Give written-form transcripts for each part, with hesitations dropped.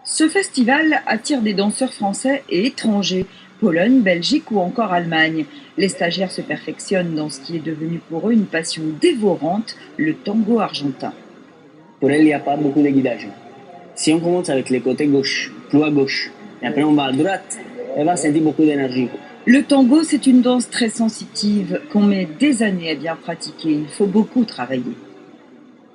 Ce festival attire des danseurs français et étrangers, Pologne, Belgique ou encore Allemagne. Les stagiaires se perfectionnent dans ce qui est devenu pour eux une passion dévorante, le tango argentin. Pour elle, il n'y a pas beaucoup de guidage. Si on commence avec le côté gauche, plus à gauche, et après on va à droite, elle va sentir beaucoup d'énergie. Le tango, c'est une danse très sensitive qu'on met des années à bien pratiquer. Il faut beaucoup travailler.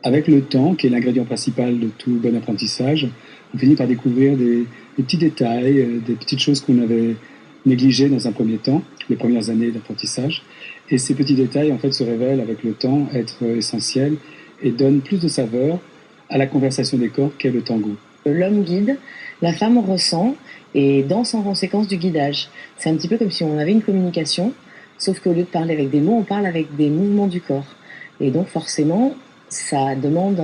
Avec le temps, qui est l'ingrédient principal de tout bon apprentissage, on finit par découvrir des petits détails, des petites choses qu'on avait négligées dans un premier temps, les premières années d'apprentissage. Et ces petits détails, en fait, se révèlent avec le temps être essentiels et donnent plus de saveur à la conversation des corps qu'est le tango. L'homme guide, la femme ressent et danse en conséquence du guidage. C'est un petit peu comme si on avait une communication, sauf qu'au lieu de parler avec des mots, on parle avec des mouvements du corps. Et donc forcément, ça demande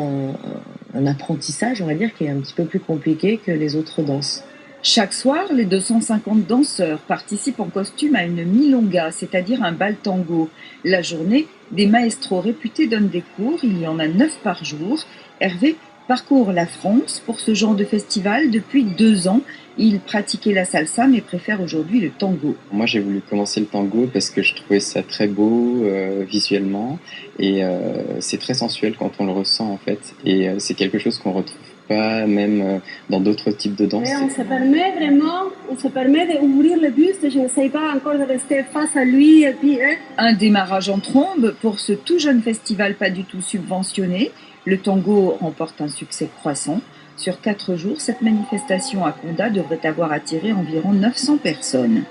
un apprentissage, on va dire, qui est un petit peu plus compliqué que les autres danses. Chaque soir, les 250 danseurs participent en costume à une milonga, c'est-à-dire un bal tango. La journée, des maestros réputés donnent des cours, il y en a 9 par jour. Hervé parcourt la France pour ce genre de festival depuis 2 ans. Il pratiquait la salsa mais préfère aujourd'hui le tango. Moi j'ai voulu commencer le tango parce que je trouvais ça très beau visuellement et c'est très sensuel quand on le ressent en fait et c'est quelque chose qu'on retrouve pas même dans d'autres types de danse. On se permet d'ouvrir le buste, je n'essaye pas encore de rester face à lui et puis... Un démarrage en trombe pour ce tout jeune festival pas du tout subventionné. Le tango remporte un succès croissant. Sur 4 jours, cette manifestation à Condat devrait avoir attiré environ 900 personnes.